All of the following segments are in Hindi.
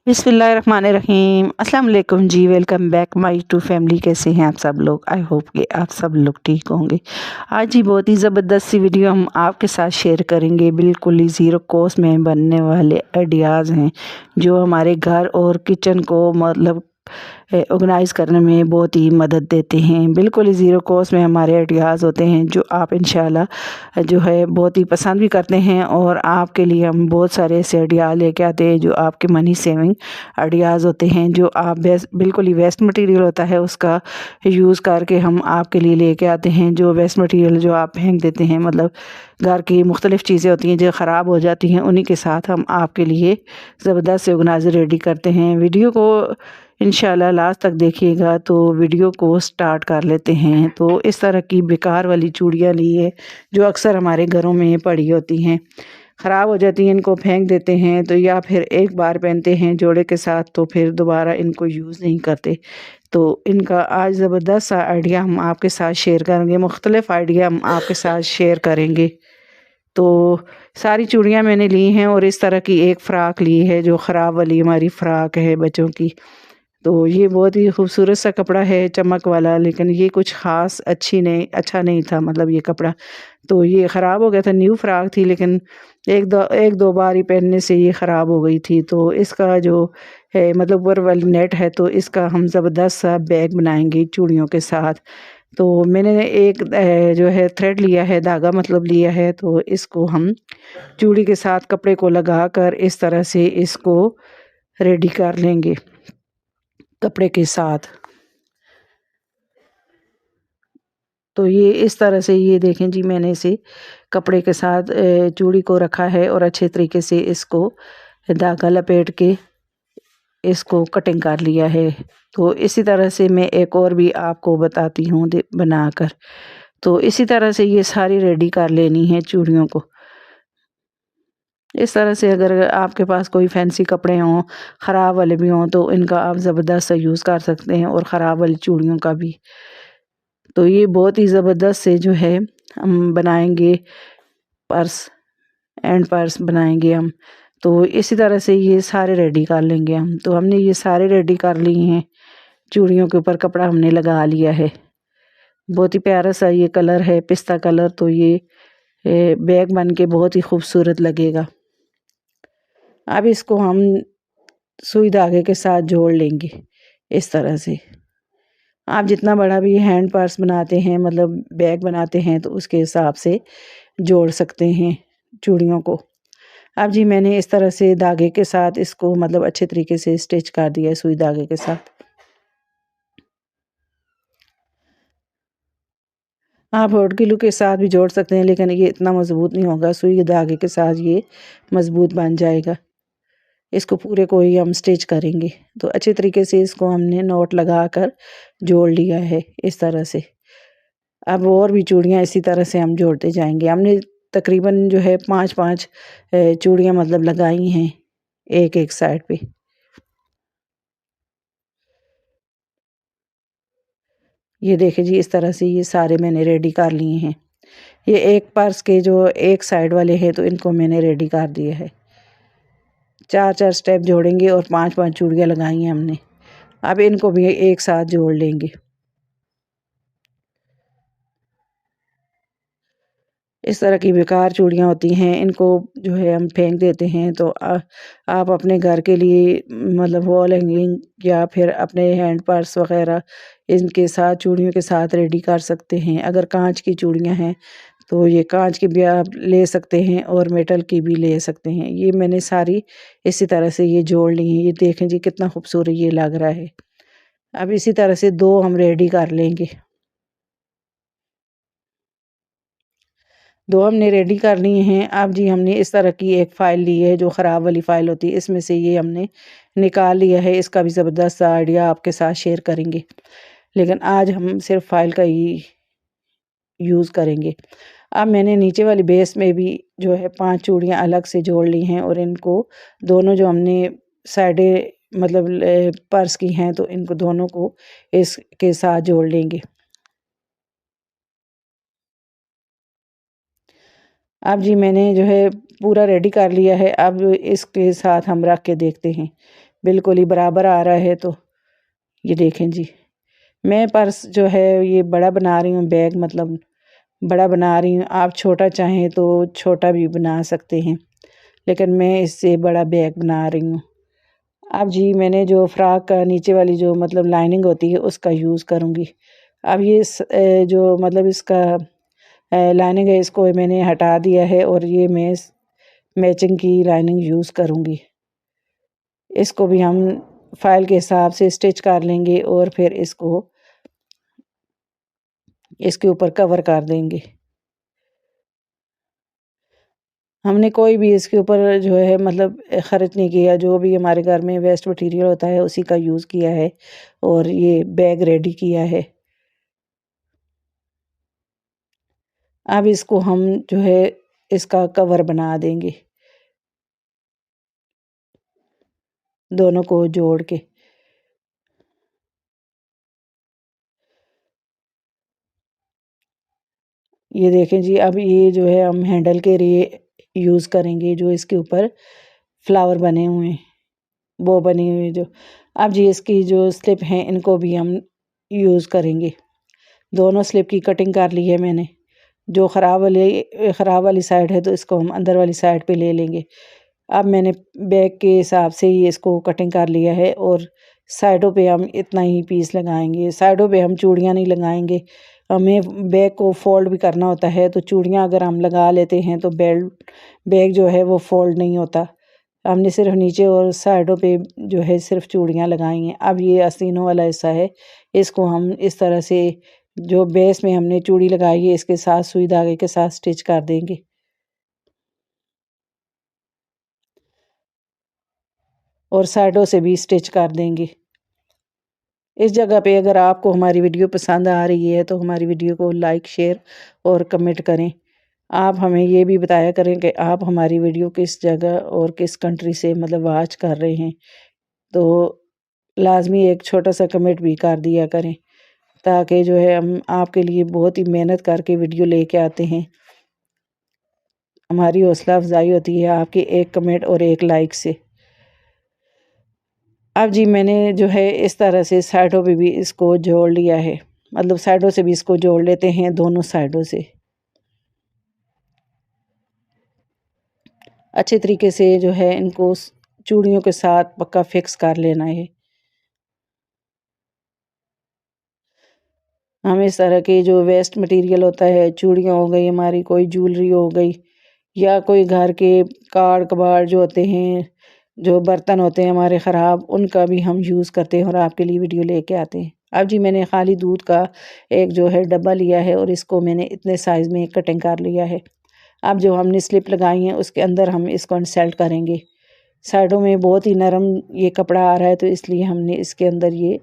बिस्मिल्लाहिर्रहमानिर्रहीम अस्सलाम वालेकुम जी। Welcome back my to family. कैसे हैं आप सब लोग? आई होप कि आप सब लोग ठीक होंगे। आज ही बहुत ही ज़बरदस्त सी वीडियो हम आपके साथ शेयर करेंगे। बिल्कुल ही ज़ीरो कॉस्ट में बनने वाले आइडियाज़ हैं जो हमारे घर और किचन को मतलब ऑर्गेनाइज़ करने में बहुत ही मदद देते हैं। बिल्कुल ही ज़ीरो कॉस्ट में हमारे आइडियाज़ होते हैं जो आप इंशाल्लाह जो है बहुत ही पसंद भी करते हैं, और आपके लिए हम बहुत सारे ऐसे आइडिया लेके आते हैं जो आपके मनी सेविंग आइडियाज़ होते हैं, जो आप बिल्कुल ही वेस्ट मटेरियल होता है उसका यूज़ करके हम आपके लिए लेके आते हैं। जो वेस्ट मटेरियल जो आप फेंक देते हैं, मतलब घर की मुख्तलिफ़ चीज़ें होती हैं जो ख़राब हो जाती हैं, उन्हीं के साथ हम आपके लिए ज़बरदस्त से ऑर्गेनाइज़र रेडी करते हैं। वीडियो को इंशाल्लाह लास्ट तक देखिएगा। तो वीडियो को स्टार्ट कर लेते हैं। तो इस तरह की बेकार वाली चूड़ियाँ ली है जो अक्सर हमारे घरों में पड़ी होती हैं, ख़राब हो जाती हैं, इनको फेंक देते हैं, तो या फिर एक बार पहनते हैं जोड़े के साथ तो फिर दोबारा इनको यूज़ नहीं करते। तो इनका आज ज़बरदस्त सा आइडिया हम आपके साथ शेयर करेंगे, मुख्तलिफ़ आइडिया हम आपके साथ शेयर करेंगे। तो सारी चूड़ियाँ मैंने ली हैं, और इस तरह की एक फ़्राक ली है जो ख़राब वाली हमारी फ़्राक है बच्चों की। तो ये बहुत ही खूबसूरत सा कपड़ा है, चमक वाला, लेकिन ये कुछ ख़ास अच्छा नहीं था, मतलब ये कपड़ा। तो ये ख़राब हो गया था, न्यू फ्रॉक थी, लेकिन एक दो बार ही पहनने से ये ख़राब हो गई थी। तो इसका जो है मतलब ऊपर वाली नेट है, तो इसका हम ज़बरदस्त सा बैग बनाएंगे चूड़ियों के साथ। तो मैंने एक जो है थ्रेड लिया है, धागा मतलब लिया है, तो इसको हम चूड़ी के साथ कपड़े को लगा कर इस तरह से इसको रेडी कर लेंगे कपड़े के साथ। तो ये इस तरह से, ये देखें जी, मैंने इसे कपड़े के साथ चूड़ी को रखा है और अच्छे तरीके से इसको धागा लपेट के इसको कटिंग कर लिया है। तो इसी तरह से मैं एक और भी आपको बताती हूँ बनाकर। तो इसी तरह से ये सारी रेडी कर लेनी है चूड़ियों को। इस तरह से अगर आपके पास कोई फैंसी कपड़े हों, ख़राब वाले भी हों, तो इनका आप ज़बरदस्त सा यूज़ कर सकते हैं, और ख़राब वाली चूड़ियों का भी। तो ये बहुत ही ज़बरदस्त से जो है हम बनाएंगे पर्स, एंड पर्स बनाएंगे हम। तो इसी तरह से ये सारे रेडी कर लेंगे हम। तो हमने ये सारे रेडी कर लिए हैं, चूड़ियों के ऊपर कपड़ा हमने लगा लिया है। बहुत ही प्यारा सा ये कलर है, पिस्ता कलर। तो ये बैग बन के बहुत ही खूबसूरत लगेगा। अब इसको हम सुई धागे के साथ जोड़ लेंगे इस तरह से। आप जितना बड़ा भी हैंड पर्स बनाते हैं, मतलब बैग बनाते हैं, तो उसके हिसाब से जोड़ सकते हैं चूड़ियों को। अब जी मैंने इस तरह से धागे के साथ इसको मतलब अच्छे तरीके से स्टिच कर दिया है सुई धागे के साथ। आप हॉट ग्लू के साथ भी जोड़ सकते हैं, लेकिन ये इतना मज़बूत नहीं होगा, सुई धागे के साथ ये मज़बूत बन जाएगा। इसको पूरे को ही हम स्टिच करेंगे। तो अच्छे तरीके से इसको हमने नॉट लगा कर जोड़ लिया है इस तरह से। अब और भी चूड़ियाँ इसी तरह से हम जोड़ते जाएंगे। हमने तकरीबन जो है 5-5 चूड़ियाँ मतलब लगाई हैं एक एक साइड पे। ये देखिए जी, इस तरह से ये सारे मैंने रेडी कर लिए हैं। ये एक पर्स के जो एक साइड वाले हैं, तो इनको मैंने रेडी कर दिया है। 4-4 स्टेप जोड़ेंगे और 5-5 चूड़ियाँ लगाई हैं हमने। अब इनको भी एक साथ जोड़ लेंगे। इस तरह की बेकार चूड़ियाँ होती हैं, इनको जो है हम फेंक देते हैं। तो आप अपने घर के लिए मतलब वॉल हैंगिंग या फिर अपने हैंड पर्स वग़ैरह इनके साथ चूड़ियों के साथ रेडी कर सकते हैं। अगर कांच की चूड़ियाँ हैं, तो ये कांच की भी आप ले सकते हैं और मेटल की भी ले सकते हैं। ये मैंने सारी इसी तरह से ये जोड़ ली हैं। ये देखें जी कितना खूबसूरत ये लग रहा है। अब इसी तरह से 2 हम रेडी कर लेंगे। 2 हमने रेडी कर लिए हैं। अब जी हमने इस तरह की एक फ़ाइल ली है जो ख़राब वाली फ़ाइल होती है, इसमें से ये हमने निकाल लिया है। इसका भी ज़बरदस्त सा आइडिया आपके साथ शेयर करेंगे, लेकिन आज हम सिर्फ़ फ़ाइल का ही यूज़ करेंगे। अब मैंने नीचे वाली बेस में भी जो है 5 चूड़ियाँ अलग से जोड़ ली हैं, और इनको दोनों जो हमने साइडें मतलब पर्स की हैं, तो इनको दोनों को इसके साथ जोड़ लेंगे। अब जी मैंने जो है पूरा रेडी कर लिया है। अब इसके साथ हम रख के देखते हैं बिल्कुल ही बराबर आ रहा है। तो ये देखें जी, मैं पर्स जो है ये बड़ा बना रही हूँ, बैग मतलब बड़ा बना रही हूँ। आप छोटा चाहें तो छोटा भी बना सकते हैं, लेकिन मैं इससे बड़ा बैग बना रही हूँ। अब जी मैंने जो फ़्रॉक का नीचे वाली जो मतलब लाइनिंग होती है उसका यूज़ करूँगी। अब ये जो मतलब इसका लाइनिंग है इसको मैंने हटा दिया है और ये मैं मैचिंग की लाइनिंग यूज़ करूँगी। इसको भी हम फाइल के हिसाब से स्टिच कर लेंगे और फिर इसको इसके ऊपर कवर कर देंगे। हमने कोई भी इसके ऊपर जो है मतलब ख़र्च नहीं किया, जो भी हमारे घर में वेस्ट मटीरियल होता है उसी का यूज़ किया है और ये बैग रेडी किया है। अब इसको हम जो है इसका कवर बना देंगे, दोनों को जोड़ के। ये देखें जी, अब ये जो है हम हैंडल के लिए यूज़ करेंगे, जो इसके ऊपर फ्लावर बने हुए हैं, वो बनी हुई जो। अब जी इसकी जो स्लिप हैं इनको भी हम यूज़ करेंगे। दोनों स्लिप की कटिंग कर ली है मैंने। जो ख़राब वाली साइड है तो इसको हम अंदर वाली साइड पे ले लेंगे। अब मैंने बैक के हिसाब से ही इसको कटिंग कर लिया है और साइडों पे हम इतना ही पीस लगाएंगे। साइडों पे हम चूड़ियाँ नहीं लगाएंगे। हमें बैग को फ़ोल्ड भी करना होता है, तो चूड़ियाँ अगर हम लगा लेते हैं तो बैग जो है वो फ़ोल्ड नहीं होता। हमने सिर्फ नीचे और साइडों पे जो है सिर्फ चूड़ियाँ लगाई हैं। अब ये आस्तीनों वाला हिस्सा है, इसको हम इस तरह से जो बेस में हमने चूड़ी लगाई है इसके साथ सुई धागे के साथ स्टिच कर देंगे और साइडों से भी स्टिच कर देंगे। इस जगह पे अगर आपको हमारी वीडियो पसंद आ रही है तो हमारी वीडियो को लाइक, शेयर और कमेंट करें। आप हमें ये भी बताया करें कि आप हमारी वीडियो किस जगह और किस कंट्री से मतलब वॉच कर रहे हैं। तो लाज़मी एक छोटा-सा कमेंट भी कर दिया करें, ताकि जो है हम आपके लिए बहुत ही मेहनत करके वीडियो लेके आते हैं। हमारी हौसला अफ़ज़ाई होती है आपके एक कमेंट और एक लाइक से। अब जी मैंने जो है इस तरह से साइडों पे भी इसको जोड़ लिया है, मतलब साइडों से भी इसको जोड़ लेते हैं दोनों साइडों से। अच्छे तरीके से जो है इनको चूड़ियों के साथ पक्का फिक्स कर लेना है। हम इस तरह के जो वेस्ट मटेरियल होता है, चूड़ियाँ हो गई हमारी, कोई ज्वेलरी हो गई या कोई घर के कार्ड कबाड़ जो होते हैं, जो बर्तन होते हैं हमारे ख़राब, उनका भी हम यूज़ करते हैं और आपके लिए वीडियो लेके आते हैं। अब जी मैंने खाली दूध का एक जो है डब्बा लिया है और इसको मैंने इतने साइज़ में कटिंग कर लिया है। अब जो हमने स्लिप लगाई है उसके अंदर हम इसको इंसर्ट करेंगे। साइडों में बहुत ही नरम ये कपड़ा आ रहा है, तो इसलिए हमने इसके अंदर ये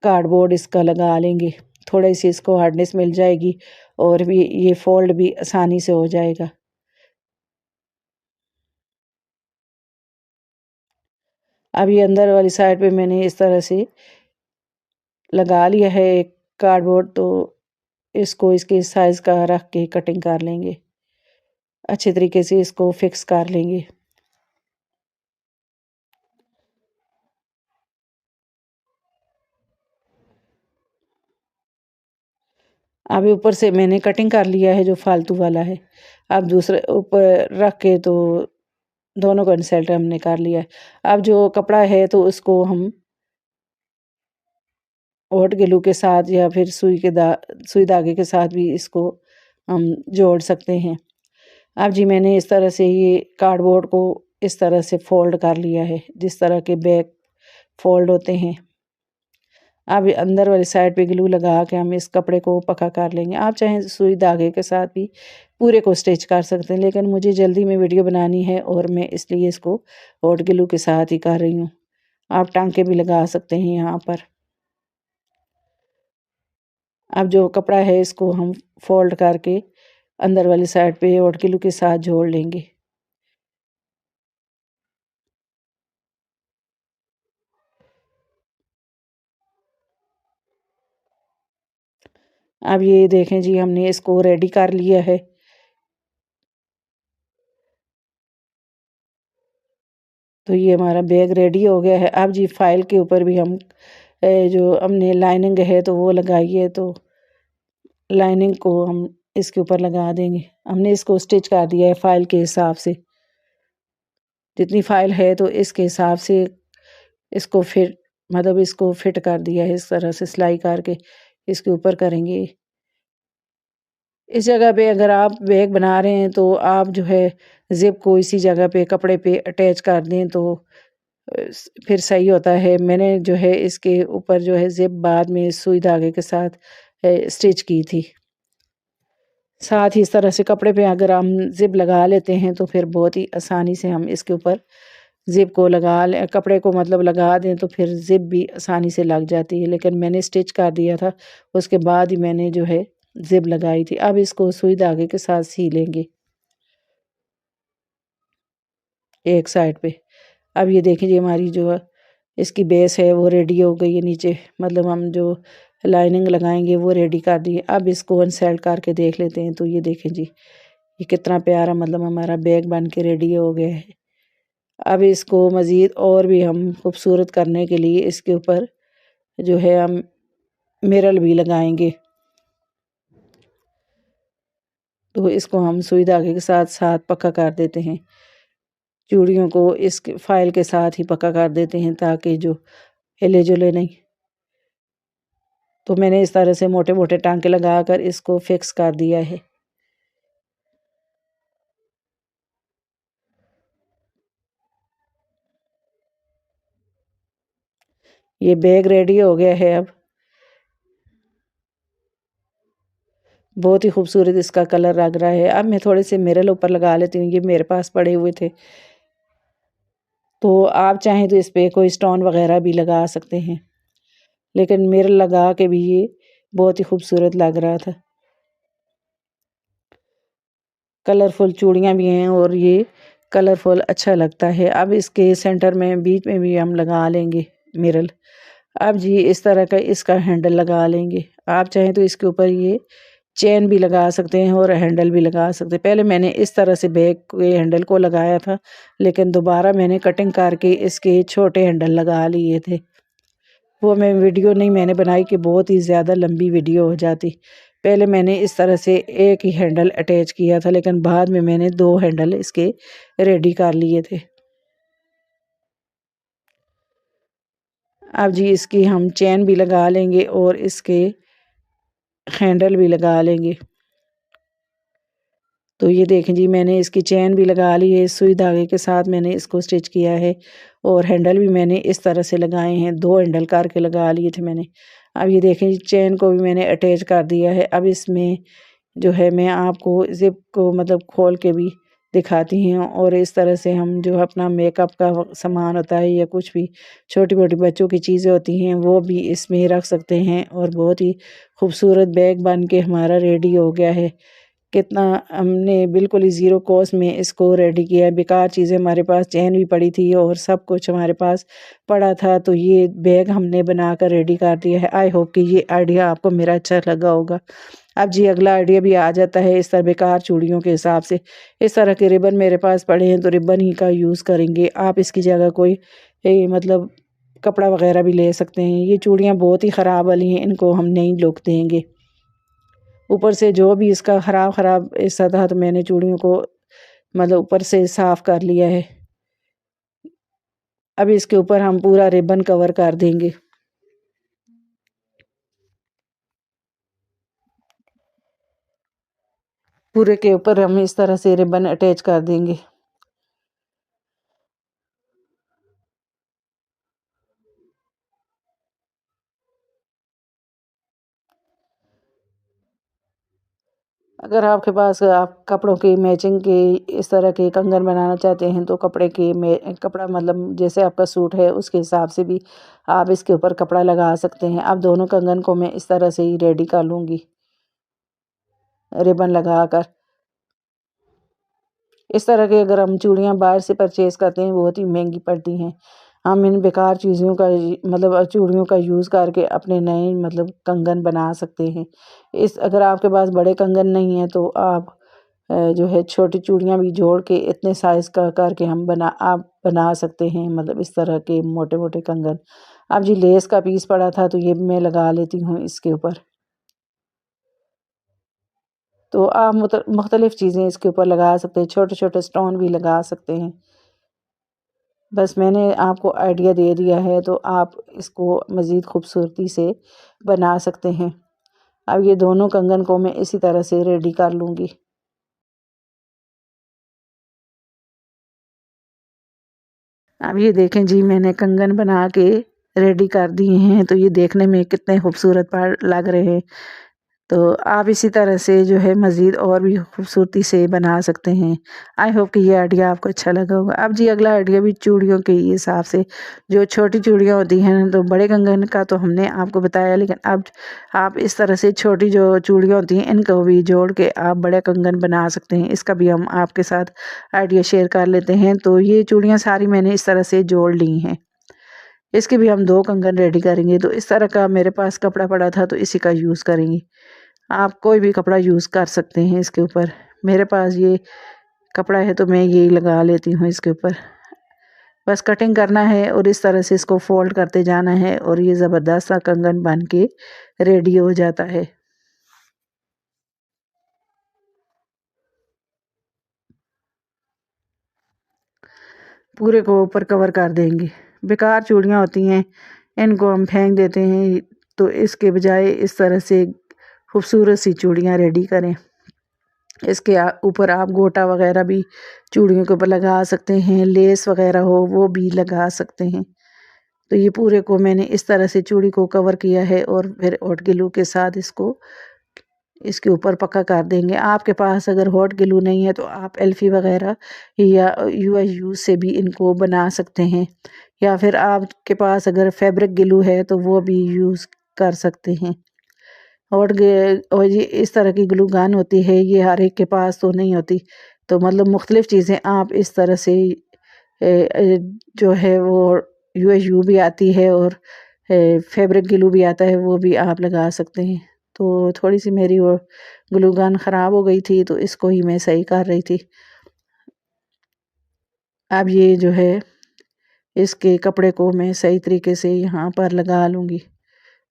कार्डबोर्ड इसका लगा लेंगे। थोड़ी सी इसको हार्डनेस मिल जाएगी और भी ये फ़ोल्ड भी आसानी से हो जाएगा। अब ये अंदर वाली साइड पे मैंने इस तरह से लगा लिया है एक कार्डबोर्ड, तो इसको इसके साइज़ का रख के कटिंग कर लेंगे। अच्छे तरीके से इसको फिक्स कर लेंगे। अब ऊपर से मैंने कटिंग कर लिया है जो फालतू वाला है। अब दूसरे ऊपर रख के तो दोनों को इंसर्ट हमने कर लिया है। अब जो कपड़ा है तो उसको हम हॉट ग्लू के साथ या फिर सुई धागे के साथ भी इसको हम जोड़ सकते हैं। अब जी मैंने इस तरह से ये कार्डबोर्ड को इस तरह से फ़ोल्ड कर लिया है, जिस तरह के बैग फ़ोल्ड होते हैं। अब अंदर वाली साइड पे ग्लू लगा के हम इस कपड़े को पक्का कर लेंगे। आप चाहें सुई धागे के साथ भी पूरे को स्टिच कर सकते हैं, लेकिन मुझे जल्दी में वीडियो बनानी है और मैं इसलिए इसको हॉट ग्लू के साथ ही कर रही हूँ। आप टाँके भी लगा सकते हैं यहाँ पर। अब जो कपड़ा है इसको हम फ़ोल्ड करके अंदर वाली साइड पे हॉट ग्लू के साथ जोड़ लेंगे। अब ये देखें जी हमने इसको रेडी कर लिया है। तो ये हमारा बैग रेडी हो गया है। अब जी फाइल के ऊपर भी हम जो हमने लाइनिंग है तो वो लगाई है, तो लाइनिंग को हम इसके ऊपर लगा देंगे। हमने इसको स्टिच कर दिया है फाइल के हिसाब से, जितनी फाइल है तो इसके हिसाब से इसको फिट मतलब इसको फिट कर दिया है। इस तरह से सिलाई करके इसके ऊपर करेंगे। इस जगह पे अगर आप बैग बना रहे हैं तो आप जो है ज़िप को इसी जगह पे कपड़े पे अटैच कर दें तो फिर सही होता है। मैंने जो है इसके ऊपर जो है ज़िप बाद में सुई धागे के साथ स्टिच की थी। साथ ही इस तरह से कपड़े पे अगर हम ज़िप लगा लेते हैं तो फिर बहुत ही आसानी से हम इसके ऊपर ज़िप को लगा लें, कपड़े को मतलब लगा दें तो फिर ज़िप भी आसानी से लग जाती है। लेकिन मैंने स्टिच कर दिया था, उसके बाद ही मैंने जो है ज़िप लगाई थी। अब इसको सुई धागे के साथ सी लेंगे एक साइड पे। अब ये देखिए हमारी जो इसकी बेस है वो रेडी हो गई है। नीचे मतलब हम जो लाइनिंग लगाएंगे वो रेडी कर दी है। अब इसको अनसेट करके देख लेते हैं। तो ये देखें जी, ये कितना प्यारा मतलब हमारा बैग बन के रेडी हो गया है। अब इसको मज़ीद और भी हम खूबसूरत करने के लिए इसके ऊपर जो है हम मिरर भी लगाएंगे। तो इसको हम सुई धागे के साथ साथ पक्का कर देते हैं। चूड़ियों को इस फाइल के साथ ही पक्का कर देते हैं ताकि जो हिले जुले नहीं। तो मैंने इस तरह से मोटे मोटे टांके लगाकर इसको फिक्स कर दिया है। ये बैग रेडी हो गया है। अब बहुत ही खूबसूरत इसका कलर लग रहा है। अब मैं थोड़े से मिरर ऊपर लगा लेती हूँ, ये मेरे पास पड़े हुए थे। तो आप चाहें तो इस पे कोई स्टोन वगैरह भी लगा सकते हैं, लेकिन मिरर लगा के भी ये बहुत ही खूबसूरत लग रहा था। कलरफुल चूड़ियाँ भी हैं और ये कलरफुल अच्छा लगता है। अब इसके सेंटर में बीच में भी हम लगा लेंगे मिरर। अब जी इस तरह का इसका हैंडल लगा लेंगे। आप चाहें तो इसके ऊपर ये चेन भी लगा सकते हैं और हैंडल भी लगा सकते हैं। पहले मैंने इस तरह से बैग के हैंडल को लगाया था, लेकिन दोबारा मैंने कटिंग करके इसके छोटे हैंडल लगा लिए थे। वो मैं वीडियो नहीं मैंने बनाई कि बहुत ही ज़्यादा लंबी वीडियो हो जाती। पहले मैंने इस तरह से एक ही हैंडल अटैच किया था, लेकिन बाद में मैंने 2 हैंडल इसके रेडी कर लिए थे। अब जी इसकी हम चेन भी लगा लेंगे और इसके हैंडल भी लगा लेंगे। तो ये देखें जी, मैंने इसकी चेन भी लगा ली है, सुई धागे के साथ मैंने इसको स्टिच किया है और हैंडल भी मैंने इस तरह से लगाए हैं। 2 हैंडल करके लगा लिए थे मैंने। अब ये देखें जी, चेन को भी मैंने अटैच कर दिया है। अब इसमें जो है मैं आपको ज़िप को मतलब खोल के भी दिखाती हूँ और इस तरह से हम जो अपना मेकअप का सामान होता है या कुछ भी छोटी-मोटी बच्चों की चीज़ें होती हैं वो भी इसमें रख सकते हैं और बहुत ही खूबसूरत बैग बन के हमारा रेडी हो गया है। कितना हमने बिल्कुल ही ज़ीरो कॉस्ट में इसको रेडी किया है। बेकार चीज़ें हमारे पास चेन भी पड़ी थी और सब कुछ हमारे पास पड़ा था, तो ये बैग हमने बनाकर रेडी कर दिया है। आई होप कि ये आइडिया आपको मेरा अच्छा लगा होगा। अब जी अगला आइडिया भी आ जाता है इस तरह बेकार चूड़ियों के हिसाब से। इस तरह के रिबन मेरे पास पड़े हैं तो रिबन ही का यूज़ करेंगे। आप इसकी जगह कोई मतलब कपड़ा वगैरह भी ले सकते हैं। ये चूड़ियाँ बहुत ही ख़राब वाली हैं, इनको हम नहीं लुक देंगे। ऊपर से जो भी इसका ख़राब हिस्सा था तो मैंने चूड़ियों को मतलब ऊपर से साफ़ कर लिया है। अब इसके ऊपर हम पूरा रिबन कवर कर देंगे। पूरे के ऊपर हम इस तरह से रिबन अटैच कर देंगे। अगर आपके पास आप कपड़ों की मैचिंग के इस तरह के कंगन बनाना चाहते हैं तो कपड़े के में कपड़ा मतलब जैसे आपका सूट है उसके हिसाब से भी आप इसके ऊपर कपड़ा लगा सकते हैं। अब दोनों कंगन को मैं इस तरह से ही रेडी कर लूँगी रिबन लगाकर। इस तरह के अगर हम चूड़ियाँ बाहर से परचेज़ करते हैं बहुत ही महंगी पड़ती हैं। हम इन बेकार चीज़ों का मतलब चूड़ियों का यूज़ करके अपने नए मतलब कंगन बना सकते हैं। इस अगर आपके पास बड़े कंगन नहीं हैं तो आप जो है छोटी चूड़ियाँ भी जोड़ के इतने साइज़ का करके आप बना सकते हैं, मतलब इस तरह के मोटे मोटे कंगन। अब जी लेस का पीस पड़ा था तो ये मैं लगा लेती हूँ इसके ऊपर। तो आप मुख्तलिफ़ चीज़ें इसके ऊपर लगा सकते हैं, छोटे छोटे स्टोन भी लगा सकते हैं। बस मैंने आपको आइडिया दे दिया है तो आप इसको मज़ीद खूबसूरती से बना सकते हैं। अब ये दोनों कंगन को मैं इसी तरह से रेडी कर लूँगी। अब ये देखें जी, मैंने कंगन बना के रेडी कर दिए हैं, तो ये देखने में कितने खूबसूरत लग रहे हैं। तो आप इसी तरह से जो है मज़ीद और भी खूबसूरती से बना सकते हैं। आई होप कि ये आइडिया आपको अच्छा लगा होगा। अब जी अगला आइडिया भी चूड़ियों के हिसाब से, जो छोटी चूड़ियाँ होती हैं तो बड़े कंगन का तो हमने आपको बताया, लेकिन अब आप इस तरह से छोटी जो चूड़ियाँ होती हैं इनको भी जोड़ के आप बड़े कंगन बना सकते हैं। इसका भी हम आपके साथ आइडिया शेयर कर लेते हैं। तो ये चूड़ियाँ सारी मैंने इस तरह से जोड़ ली हैं। इसके भी हम 2 कंगन रेडी करेंगे। तो इस तरह का मेरे पास कपड़ा पड़ा था तो इसी का यूज़ करेंगे। आप कोई भी कपड़ा यूज़ कर सकते हैं इसके ऊपर। मेरे पास ये कपड़ा है तो मैं यही लगा लेती हूँ इसके ऊपर। बस कटिंग करना है और इस तरह से इसको फ़ोल्ड करते जाना है और ये ज़बरदस्त सा कंगन बन के रेडी हो जाता है। पूरे को ऊपर कवर कर देंगे। बेकार चूड़ियाँ होती हैं, इनको हम फेंक देते हैं, तो इसके बजाय इस तरह से खूबसूरत सी चूड़ियाँ रेडी करें। इसके ऊपर आप गोटा वगैरह भी चूड़ियों के ऊपर लगा सकते हैं, लेस वगैरह हो वो भी लगा सकते हैं। तो ये पूरे को मैंने इस तरह से चूड़ी को कवर किया है और फिर हॉट ग्लू के साथ इसको इसके ऊपर पक्का कर देंगे। आपके पास अगर हॉट ग्लू नहीं है तो आप एल्फी वगैरह या यूएसयू से भी इनको बना सकते हैं, या फिर आपके पास अगर फैब्रिक ग्लू है तो वो भी यूज़ कर सकते हैं। और ये इस तरह की ग्लू गन होती है, ये हर एक के पास तो नहीं होती। तो मतलब मुख्तलिफ़ चीज़ें आप इस तरह से जो है वो यूएसयू भी आती है और फैब्रिक ग्लू भी आता है, वो भी आप लगा सकते हैं। तो थोड़ी-सी मेरी वो ग्लू गन ख़राब हो गई थी तो इसको ही मैं सही कर रही थी। अब ये जो है इसके कपड़े को मैं सही तरीके से यहाँ पर लगा लूँगी।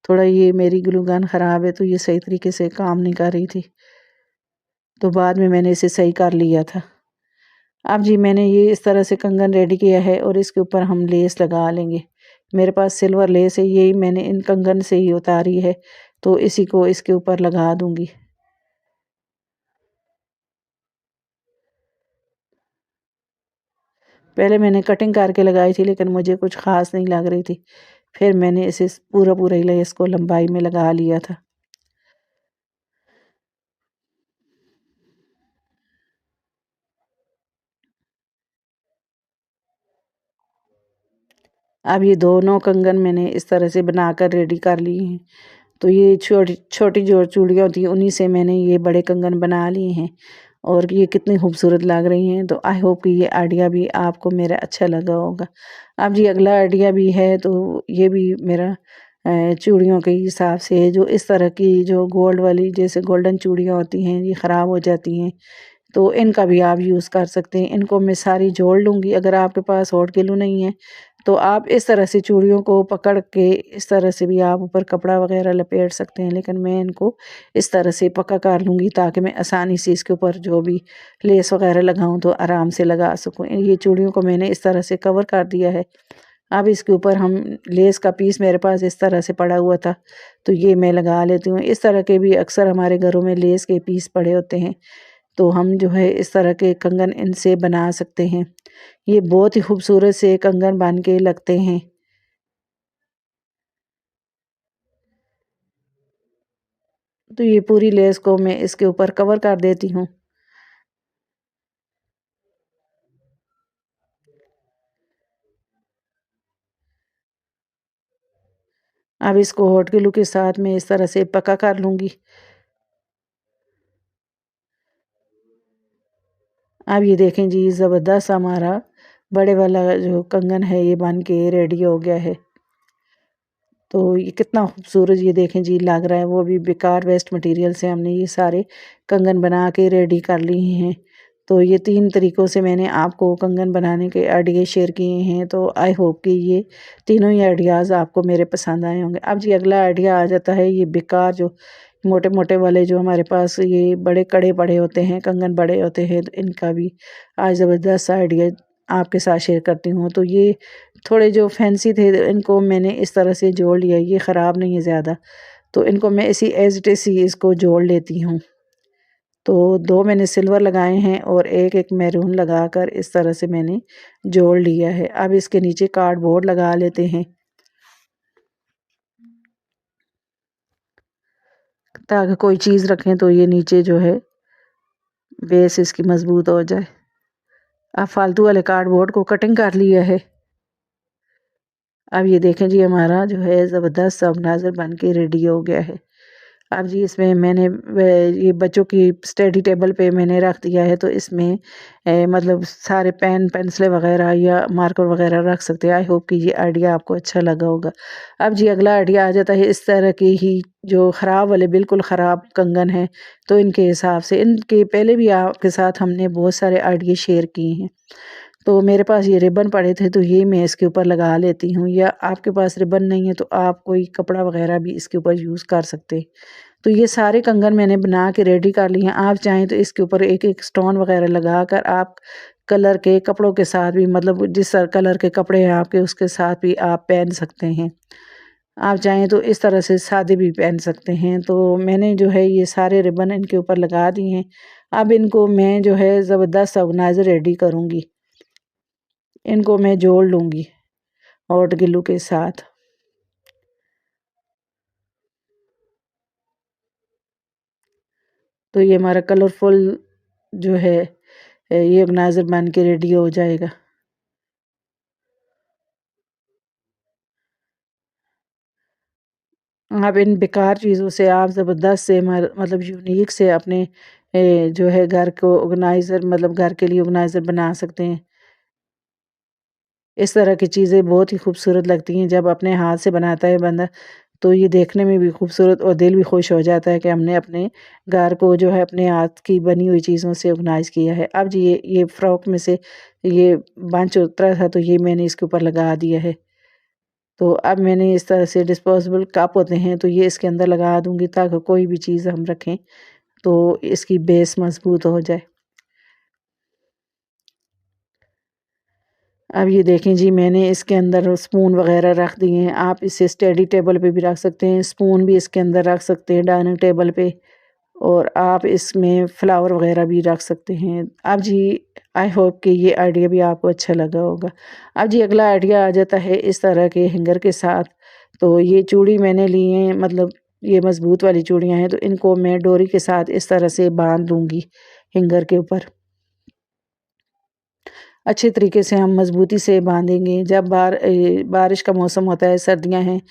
थोड़ा ये मेरी ग्लू गन ख़राब है तो ये सही तरीके से काम नहीं कर रही थी। तो बाद में मैंने इसे सही कर लिया था। अब जी मैंने ये इस तरह से कंगन रेडी किया है और इसके ऊपर हम लेस लगा लेंगे। मेरे पास सिल्वर लेस है, यही मैंने इन कंगन से ही उतारी है, तो इसी को इसके ऊपर लगा दूँगी। पहले मैंने कटिंग करके लगाई थी लेकिन मुझे कुछ ख़ास नहीं लग रही थी। फिर मैंने इसे पूरा ही लेस को लंबाई में लगा लिया था। अब ये दोनों कंगन मैंने इस तरह से बनाकर रेडी कर लिए हैं। तो ये छोटी जो चूड़ियाँ होती हैं उन्हीं से मैंने ये बड़े कंगन बना लिए हैं और ये कितनी खूबसूरत लग रही हैं। तो आई होप कि ये आइडिया भी आपको मेरा अच्छा लगा होगा। अब जी अगला आइडिया भी है तो ये भी मेरा चूड़ियों के हिसाब से है। जो इस तरह की जो गोल्ड वाली जैसे गोल्डन चूड़ियाँ होती हैं ये ख़राब हो जाती हैं, तो इनका भी आप यूज़ कर सकते हैं। इनको मैं सारी जोड़ लूँगी। अगर आपके पास हॉट ग्लू नहीं है तो आप इस तरह से चूड़ियों को पकड़ के इस तरह से भी आप ऊपर कपड़ा वगैरह लपेट सकते हैं, लेकिन मैं इनको इस तरह से पक्का कर लूँगी ताकि मैं आसानी से इसके ऊपर जो भी लेस वगैरह लगाऊँ तो आराम से लगा सकूँ। ये चूड़ियों को मैंने इस तरह से कवर कर दिया है। अब इसके ऊपर हम लेस का पीस मेरे पास इस तरह से पड़ा हुआ था, तो ये मैं लगा लेती हूँ। इस तरह के भी अक्सर हमारे घरों में लेस के पीस पड़े होते हैं, तो हम जो है इस तरह के कंगन इनसे बना सकते हैं। ये बहुत ही खूबसूरत से कंगन बन के लगते हैं। तो ये पूरी लेस को मैं इसके ऊपर कवर कर देती हूँ। अब इसको हॉट ग्लू के साथ मैं इस तरह से पक्का कर लूँगी। अब ये देखें जी ज़बरदस्त हमारा बड़े वाला जो कंगन है ये बन के रेडी हो गया है। तो ये कितना खूबसूरत ये देखें जी लग रहा है। वो भी बेकार वेस्ट मटेरियल से हमने ये सारे कंगन बना के रेडी कर लिए हैं। तो ये 3 तरीक़ों से मैंने आपको कंगन बनाने के आइडिया शेयर किए हैं। तो आई होप कि ये तीनों ही आइडियाज़ आपको मेरे पसंद आए होंगे। अब जी अगला आइडिया आ जाता है ये बेकार जो मोटे-मोटे वाले जो हमारे पास ये बड़े कड़े पड़े होते हैं, कंगन बड़े होते हैं, तो इनका भी आज ज़बरदस्त आइडिया आपके साथ शेयर करती हूँ। तो ये थोड़े जो फैंसी थे इनको मैंने इस तरह से जोड़ लिया, ये ख़राब नहीं है ज़्यादा, तो इनको मैं इसी एज़ इट इज़ ही इसको जोड़ लेती हूँ। तो 2 मैंने सिल्वर लगाए हैं और एक मैरून लगाकर इस तरह से मैंने जोड़ लिया है। अब इसके नीचे कार्डबोर्ड लगा लेते हैं ताकि कोई चीज़ रखें तो ये नीचे जो है बेस इसकी मज़बूत हो जाए। अब फालतू वाले कार्डबोर्ड को कटिंग कर लिया है। अब ये देखें जी हमारा जो है ज़बरदस्त ऑर्गेनाइज़र बन के रेडी हो गया है। अब जी इसमें मैंने ये बच्चों की स्टडी टेबल पे मैंने रख दिया है, तो इसमें मतलब सारे पेन पेंसिलें वगैरह या मार्कर वगैरह रख सकते हैं। आई होप कि ये आइडिया आपको अच्छा लगा होगा। अब जी अगला आइडिया आ जाता है इस तरह के ही जो ख़राब वाले बिल्कुल ख़राब कंगन हैं, तो इनके हिसाब से इनके पहले भी आपके साथ हमने बहुत सारे आइडिया शेयर किए हैं। तो मेरे पास ये रिबन पड़े थे तो ये मैं इसके ऊपर लगा लेती हूँ, या आपके पास रिबन नहीं है तो आप कोई कपड़ा वगैरह भी इसके ऊपर यूज़ कर सकते हैं। तो ये सारे कंगन मैंने बना के रेडी कर लिए हैं। आप चाहें तो इसके ऊपर एक-एक स्टोन वगैरह लगाकर आप कलर के कपड़ों के साथ भी, मतलब जिस कलर के कपड़े हैं आपके उसके साथ भी आप पहन सकते हैं। आप चाहें तो इस तरह से सादे भी पहन सकते हैं। तो मैंने जो है ये सारे रिबन इनके ऊपर लगा दिए हैं। अब इनको मैं जो है ज़बरदस्त ऑर्गेनाइज़र रेडी करूँगी। इनको मैं जोड़ लूँगी हॉट ग्लू के साथ। तो ये हमारा कलरफुल जो है ये ऑर्गेनाइज़र बन के रेडी हो जाएगा। आप इन बेकार चीज़ों से आप ज़बरदस्त से मतलब यूनिक से अपने जो है घर को ऑर्गेनाइज़र, मतलब घर के लिए ऑर्गेनाइज़र बना सकते हैं। इस तरह की चीज़ें बहुत ही खूबसूरत लगती हैं जब अपने हाथ से बनाता है बंदा, तो ये देखने में भी खूबसूरत और दिल भी खुश हो जाता है कि हमने अपने घर को जो है अपने हाथ की बनी हुई चीज़ों से ऑर्गेनाइज़ किया है। अब जी ये फ्रॉक में से ये बंच उतरा था तो ये मैंने इसके ऊपर लगा दिया है। तो अब मैंने इस तरह से डिस्पोजेबल कप होते हैं तो ये इसके अंदर लगा दूँगी ताकि कोई भी चीज़ हम रखें तो इसकी बेस मज़बूत हो जाए। अब ये देखें जी मैंने इसके अंदर स्पून वग़ैरह रख दिए हैं। आप इसे स्टडी टेबल पे भी रख सकते हैं, स्पून भी इसके अंदर रख सकते हैं डाइनिंग टेबल पे, और आप इसमें फ्लावर वग़ैरह भी रख सकते हैं। अब जी आई होप कि ये आइडिया भी आपको अच्छा लगा होगा। अब जी अगला आइडिया आ जाता है इस तरह के हैंगर के साथ। तो ये चूड़ी मैंने ली है, मतलब ये मज़बूत वाली चूड़ियाँ हैं, तो इनको मैं डोरी के साथ इस तरह से बाँध दूँगी हैंगर के ऊपर। अच्छे तरीके से हम मज़बूती से बाँधेंगे। जब बारिश का मौसम होता है, सर्दियाँ हैं,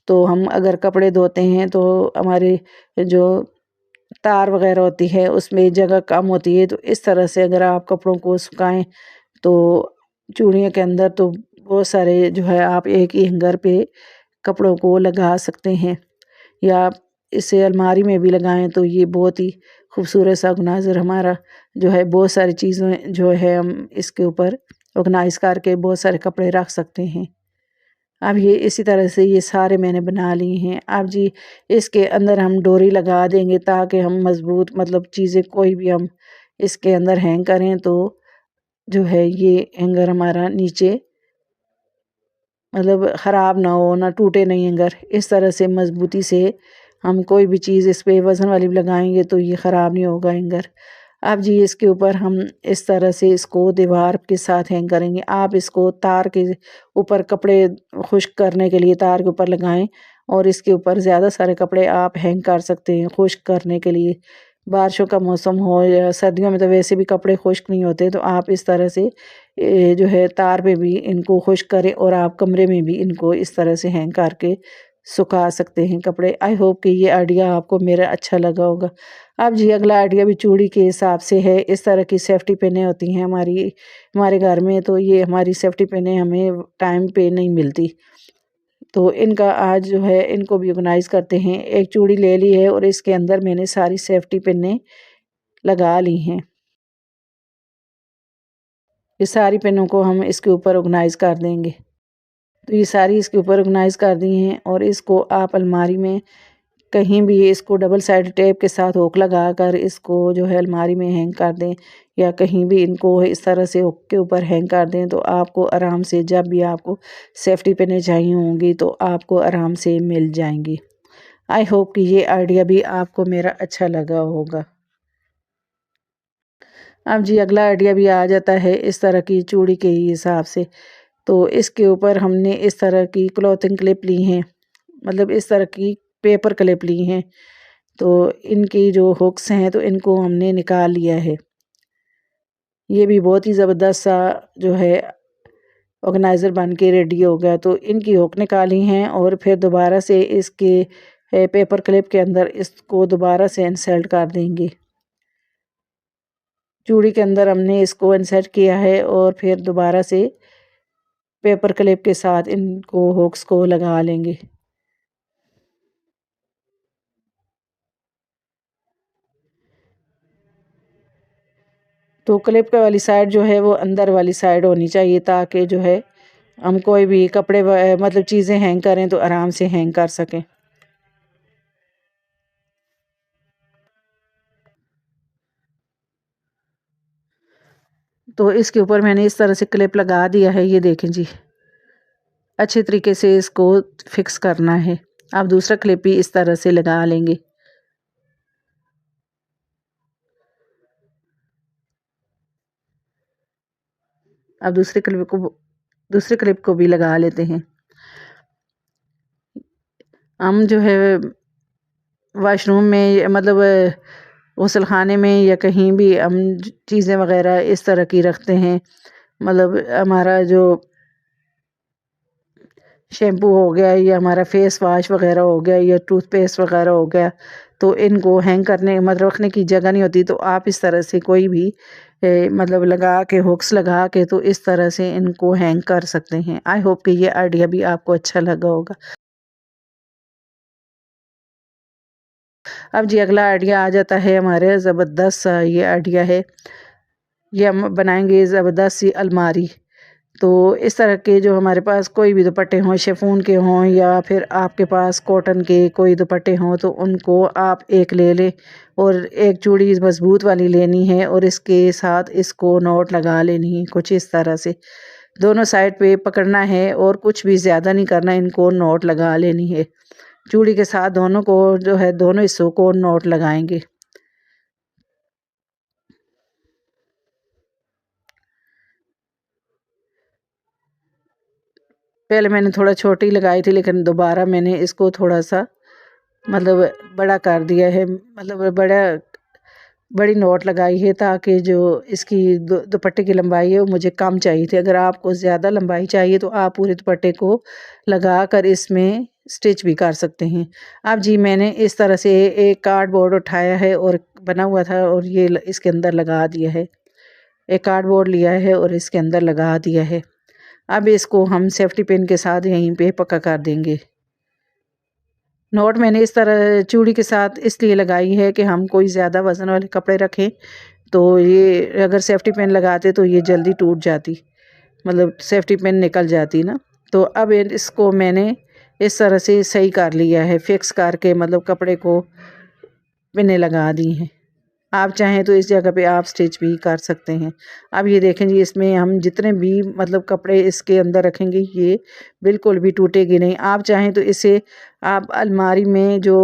तो हम अगर कपड़े धोते हैं तो हमारे जो तार वग़ैरह होती है उसमें जगह कम होती है, तो इस तरह से अगर आप कपड़ों को सुखाएँ तो चूड़ियों के अंदर तो बहुत सारे जो है आप एक ही हैंगर पे कपड़ों को लगा सकते हैं, या आप इसे अलमारी में भी लगाएँ तो ये बहुत ही खूबसूरत सा ऑर्गेनाइज़र हमारा जो है बहुत सारी चीज़ें जो है हम इसके ऊपर ऑर्गेनाइज़ करके बहुत सारे कपड़े रख सकते हैं। अब ये इसी तरह से ये सारे मैंने बना लिए हैं। अब जी इसके अंदर हम डोरी लगा देंगे ताकि हम मज़बूत, मतलब चीज़ें कोई भी हम इसके अंदर हैंग करें तो जो है ये हैंगर हमारा नीचे मतलब ख़राब ना हो, ना टूटे नहीं हैंगर। इस तरह से मज़बूती से हम कोई भी चीज़ इस पे वज़न वाली भी लगाएँगे तो ये ख़राब नहीं होगा हैंगर। अब जी इसके ऊपर हम इस तरह से इसको दीवार के साथ हैंग करेंगे। आप इसको तार के ऊपर कपड़े खुश्क करने के लिए तार के ऊपर लगाएँ, और इसके ऊपर ज़्यादा सारे कपड़े आप हैंग कर सकते हैं खुश्क करने के लिए। बारिशों का मौसम हो या सर्दियों में तो वैसे भी कपड़े खुश्क नहीं होते, तो आप इस तरह से जो है तार पे भी इनको खुश्क करें और आप कमरे में भी इनको इस तरह से हैंग करके सुखा सकते हैं कपड़े। आई होप कि ये आइडिया आपको मेरा अच्छा लगा होगा। अब जी अगला आइडिया भी चूड़ी के हिसाब से है। इस तरह की सेफ्टी पिनें होती हैं हमारे घर में, तो ये हमारी सेफ्टी पिनें हमें टाइम पे नहीं मिलती। तो इनका आज जो है इनको भी ऑर्गेनाइज़ करते हैं। एक चूड़ी ले ली है और इसके अंदर मैंने सारी सेफ्टी पिनें लगा ली हैं। ये सारी पिनों को हम इसके ऊपर ऑर्गेनाइज़ कर देंगे। तो ये सारी इसके ऊपर ऑर्गेनाइज़ कर दी हैं और इसको आप अलमारी में कहीं भी इसको डबल साइड टेप के साथ हुक लगा कर इसको जो है अलमारी में हैंग कर दें, या कहीं भी इनको इस तरह से हुक के ऊपर हैंग कर दें, तो आपको आराम से जब भी आपको सेफ्टी पिनें चाहिए होंगी तो आपको आराम से मिल जाएंगी। आई होप कि ये आइडिया भी आपको मेरा अच्छा लगा होगा। अब जी अगला आइडिया भी आ जाता है इस तरह की चूड़ी के हिसाब से। तो इसके ऊपर हमने इस तरह की क्लॉथिंग क्लिप ली हैं, मतलब इस तरह की पेपर क्लिप ली हैं। तो इनकी जो हुक्स हैं तो इनको हमने निकाल लिया है। ये भी बहुत ही ज़बरदस्त सा जो है ऑर्गेनाइज़र बन के रेडी हो गया। तो इनकी हुक निकाली हैं और फिर दोबारा से इसके पेपर क्लिप के अंदर इसको दोबारा से इंसर्ट कर देंगे। चूड़ी के अंदर हमने इसको इंसर्ट किया है और फिर दोबारा से पेपर क्लिप के साथ इनको हुक्स को लगा लेंगे। तो क्लिप वाली साइड जो है वो अंदर वाली साइड होनी चाहिए, ताकि जो है हम कोई भी कपड़े मतलब चीज़ें हैंग करें तो आराम से हैंग कर सकें। तो इसके ऊपर मैंने इस तरह से क्लिप लगा दिया है। ये देखें जी, अच्छे तरीके से इसको फिक्स करना है। आप दूसरा क्लिप भी इस तरह से लगा लेंगे। अब दूसरे क्लिप को भी लगा लेते हैं। हम जो है वॉशरूम में मतलब गुसलखाने में या कहीं भी हम चीज़ें वगैरह इस तरह की रखते हैं, मतलब हमारा जो शैम्पू हो गया या हमारा फेस वॉश वगैरह हो गया या टूथपेस्ट वगैरह हो गया, तो इनको हैंग करने मतलब रखने की जगह नहीं होती, तो आप इस तरह से कोई भी मतलब लगा के हुक्स लगा के तो इस तरह से इनको हैंग कर सकते हैं। आई होप कि ये आइडिया भी आपको अच्छा लगा होगा। अब जी अगला आइडिया आ जाता है हमारे ज़बरदस्त सा ये आइडिया है। ये हम बनाएंगे ज़बरदस्त सी अलमारी। तो इस तरह के जो हमारे पास कोई भी दुपट्टे हों, शिफॉन के हों या फिर आपके पास कॉटन के कोई दुपट्टे हों, तो उनको आप एक ले लें और एक चूड़ी मजबूत वाली लेनी है और इसके साथ इसको नॉट लगा लेनी है कुछ इस तरह से। दोनों साइड पे पकड़ना है और कुछ भी ज़्यादा नहीं करना, इनको नॉट लगा लेनी है। चूड़ी के साथ दोनों को जो है दोनों हिस्सों को नॉट लगाएंगे। पहले मैंने थोड़ा छोटी लगाई थी, लेकिन दोबारा मैंने इसको थोड़ा सा मतलब बड़ा कर दिया है, मतलब बड़ी नॉट लगाई है, ताकि जो इसकी दुपट्टे की लंबाई है वो मुझे कम चाहिए थी। अगर आपको ज़्यादा लंबाई चाहिए तो आप पूरे दुपट्टे को लगा कर इसमें स्टिच भी कर सकते हैं। अब जी मैंने इस तरह से एक कार्डबोर्ड उठाया है और बना हुआ था और ये इसके अंदर लगा दिया है। एक कार्डबोर्ड लिया है और इसके अंदर लगा दिया है। अब इसको हम सेफ्टी पिन के साथ यहीं पे पक्का कर देंगे। नोट मैंने इस तरह चूड़ी के साथ इसलिए लगाई है कि हम कोई ज़्यादा वज़न वाले कपड़े रखें तो ये अगर सेफ्टी पिन लगाते तो ये जल्दी टूट जाती, मतलब सेफ्टी पिन निकल जाती ना। तो अब इसको मैंने इस तरह से सही कर लिया है, फिक्स करके मतलब कपड़े को पिनें लगा दी हैं। आप चाहें तो इस जगह पे आप स्टिच भी कर सकते हैं। अब ये देखें जी, इसमें हम जितने भी मतलब कपड़े इसके अंदर रखेंगे ये बिल्कुल भी टूटेगी नहीं। आप चाहें तो इसे आप अलमारी में जो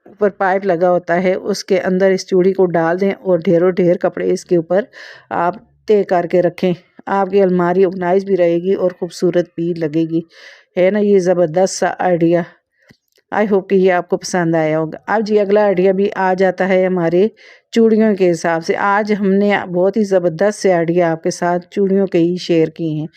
ऊपर पाइप लगा होता है उसके अंदर इस चूड़ी को डाल दें और ढेरों ढेर कपड़े इसके ऊपर आप तय करके रखें। आपकी अलमारी ऑर्गेनाइज भी रहेगी और ख़ूबसूरत भी लगेगी। है ना ये ज़बरदस्त सा आइडिया। आई होप कि ये आपको पसंद आया होगा। अब जी अगला आइडिया भी आ जाता है हमारे चूड़ियों के हिसाब से। आज हमने बहुत ही ज़बरदस्त से आइडिया आपके साथ चूड़ियों के ही शेयर किए हैं।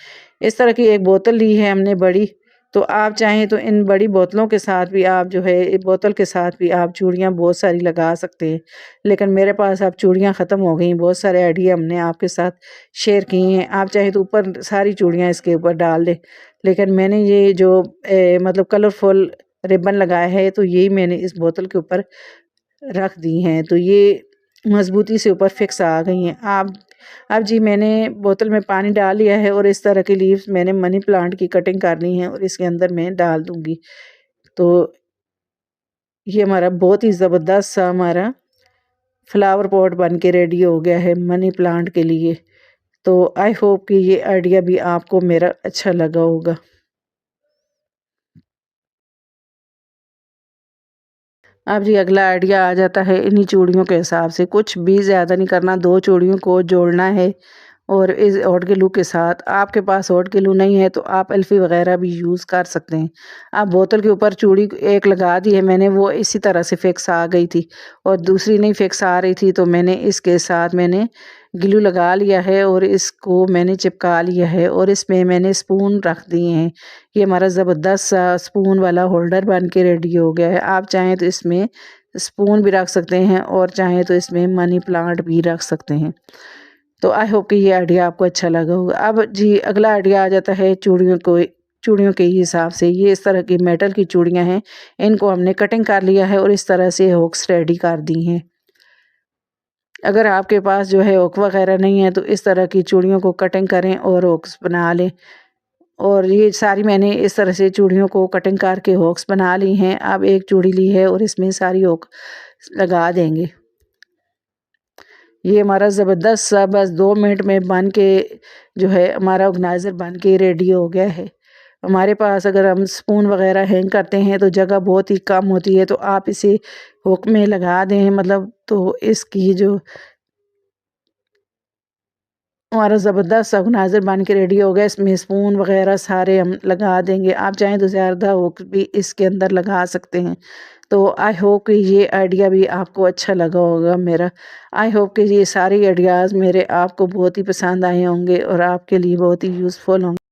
इस तरह की एक बोतल ली है हमने बड़ी, तो आप चाहें तो इन बड़ी बोतलों के साथ भी आप जो है बोतल के साथ भी आप चूड़ियाँ बहुत सारी लगा सकते हैं। लेकिन मेरे पास अब चूड़ियाँ ख़त्म हो गई, बहुत सारे आइडिया हमने आपके साथ शेयर किए हैं। आप चाहें तो ऊपर सारी चूड़ियाँ इसके ऊपर डाल दें, लेकिन मैंने ये जो मतलब कलरफुल रिबन लगाया है तो यही मैंने इस बोतल के ऊपर रख दी हैं, तो ये मज़बूती से ऊपर फिक्स आ गई हैं। आप अब जी मैंने बोतल में पानी डाल लिया है और इस तरह की लीव्स मैंने मनी प्लांट की कटिंग कर ली है और इसके अंदर मैं डाल दूँगी। तो ये हमारा बहुत ही ज़बरदस्त सा हमारा फ्लावर पॉट बन के रेडी हो गया है मनी प्लांट के लिए। तो आई होप कि ये आइडिया भी आपको मेरा अच्छा लगा होगा। अब जी अगला आइडिया आ जाता है इन्हीं चूड़ियों के हिसाब से, कुछ भी ज़्यादा नहीं करना, 2 चूड़ियों को जोड़ना है और इस हॉट ग्लू के साथ। आपके पास हॉट ग्लू नहीं है तो आप एल्फी वगैरह भी यूज़ कर सकते हैं। आप बोतल के ऊपर चूड़ी एक लगा दी है मैंने, वो इसी तरह से फिक्स आ गई थी और दूसरी नहीं फिक्स आ रही थी, तो मैंने इसके साथ मैंने ग्लू लगा लिया है और इसको मैंने चिपका लिया है और इसमें मैंने स्पून रख दिए हैं। ये हमारा ज़बरदस्त सा स्पून वाला होल्डर बन के रेडी हो गया है। आप चाहें तो इसमें स्पून भी रख सकते हैं और चाहें तो इसमें मनी प्लांट भी रख सकते हैं। तो आई होप कि ये आइडिया आपको अच्छा लगा होगा। अब जी अगला आइडिया आ जाता है चूड़ियों के हिसाब से। ये इस तरह की मेटल की चूड़ियाँ हैं, इनको हमने कटिंग कर लिया है और इस तरह से हुक्स रेडी कर दी हैं। अगर आपके पास जो है हुक वगैरह नहीं है तो इस तरह की चूड़ियों को कटिंग करें और हुक्स बना लें। और ये सारी मैंने इस तरह से चूड़ियों को कटिंग करके हुक्स बना ली हैं। अब एक चूड़ी ली है और इसमें सारी हुक लगा देंगे। ये हमारा ज़बरदस्त सा बस 2 मिनट में बन के जो है हमारा ऑर्गेनाइज़र बन के रेडी हो गया है। हमारे पास अगर हम स्पून वग़ैरह हैंग करते हैं तो जगह बहुत ही कम होती है, तो आप इसे हुक में लगा दें, मतलब तो इसकी जो हमारा ज़बरदस्त सा ऑर्गेनाइज़र बन के रेडी हो गया। इसमें स्पून वग़ैरह सारे हम लगा देंगे। आप चाहें तो ज़्यादा हुक भी इसके अंदर लगा सकते हैं। तो आई होप कि ये आइडिया भी आपको अच्छा लगा होगा मेरा। आई होप कि ये सारे आइडियाज़ मेरे आपको बहुत ही पसंद आए होंगे और आपके लिए बहुत ही यूज़फुल होंगे।